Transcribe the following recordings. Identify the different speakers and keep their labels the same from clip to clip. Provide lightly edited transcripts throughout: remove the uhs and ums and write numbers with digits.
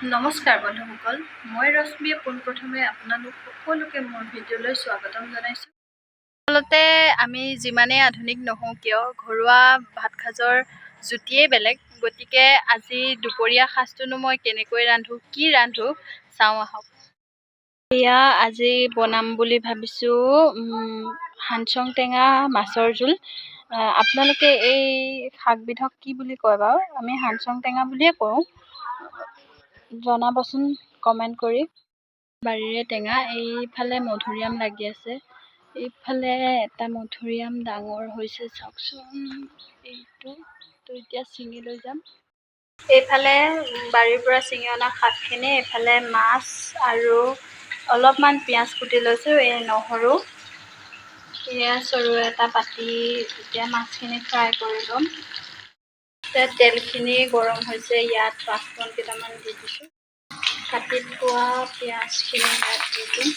Speaker 1: নমস্কাৰ বন্ধুসকল, মই ৰশ্মিয়ে পোনপ্ৰথমে আপোনালোক সকলোকে মোৰ ভিডিঅ'লৈ স্বাগতম জনাইছোঁ। আচলতে আমি যিমানেই আধুনিক নহওঁ কিয় ঘৰুৱা ভাত সাজৰ জুতিয়েই বেলেগ। গতিকে আজি দুপৰীয়া সাজটোনো মই কেনেকৈ ৰান্ধোঁ, কি ৰান্ধোঁ চাওঁ আহক। এয়া আজি বনাম বুলি ভাবিছোঁ হানচং টেঙা মাছৰ জোল। আপোনালোকে এই শাকবিধক কি বুলি কয় বাৰু? আমি হানচং টেঙা বুলিয়ে কওঁ। জনাবচোন কমেণ্ট কৰি। বাৰীৰে টেঙা, এইফালে মধুৰিআম লাগি আছে, এইফালে এটা মধুৰিআম ডাঙৰ হৈছে চাওকচোন, এইটো এতিয়া ছিঙি লৈ যাম। এইফালে বাৰীৰ পৰা ছিঙি অনা শাকখিনি, এইফালে মাছ আৰু অলপমান পিঁয়াজ কুটি লৈছোঁ, এই নহৰু, পিঁয়াজ আৰু এটা পাতি এতিয়া মাছখিনি ফ্ৰাই কৰি ল'ম। তেলখিনি গৰম হৈছে, ইয়াত পাঁচফোৰণ কেইটামান দি দিছোঁ। কাটি থোৱা পিঁয়াজখিনি ইয়াত দি দিম।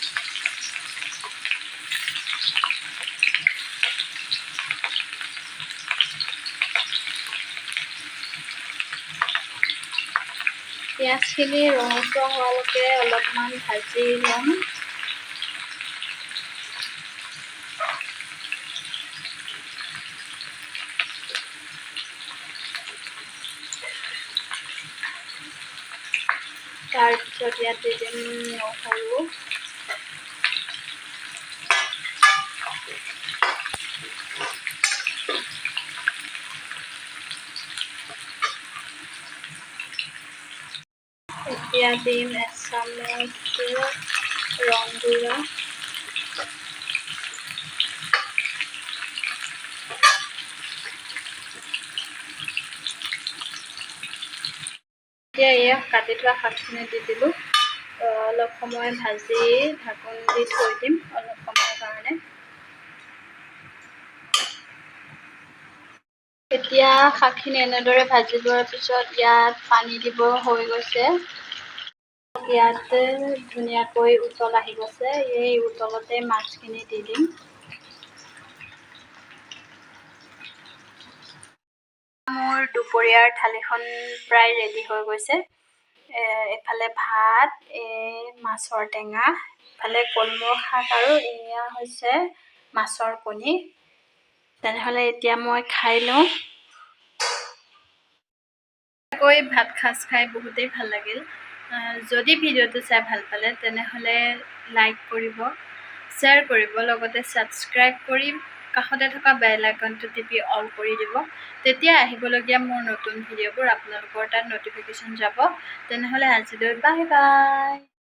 Speaker 1: পিঁয়াজখিনি ৰঙচুৱা হোৱালৈকে অলপমান ভাজি ল'ম। তাৰপিছত ইয়াত দি দিম নহৰু, এতিয়া দিম এচামুচ ৰং গুড়া, এতিয়া এয়া কাটি থোৱা শাকখিনি দি দিলোঁ। অলপ সময় ভাজি ঢাকোন দি থৈ দিম অলপ সময়ৰ কাৰণে। এতিয়া শাকখিনি এনেদৰে ভাজি লোৱাৰ পিছত ইয়াত পানী দিব হৈ গৈছে। ইয়াত ধুনীয়াকৈ উতল আহি গৈছে, এই উতলতে মাছখিনি দি দিম। মোৰ দুপৰীয়াৰ থালিখন প্ৰায় ৰেডি হৈ গৈছে। এফালে ভাত, মাছৰ টেঙা, ইফালে কলমৌ শাক আৰু এয়া হৈছে মাছৰ কণী। তেনেহ'লে এতিয়া মই খাই লওঁ। ভাত সাজ খাই বহুতেই ভাল লাগিল। যদি ভিডিঅ'টো চাই ভাল পালে তেনেহ'লে লাইক কৰিব, শ্বেয়াৰ কৰিব, লগতে ছাবস্ক্ৰাইব কৰি কাষতে থকা বেল আইকনটো টিপি অল কৰি দিব। তেতিয়া আহিবলগীয়া মোৰ নতুন ভিডিঅ'বোৰ আপোনালোকৰ তাত ন'টিফিকেশ্যন যাব। তেনেহ'লে আজিলৈ বাই বাই।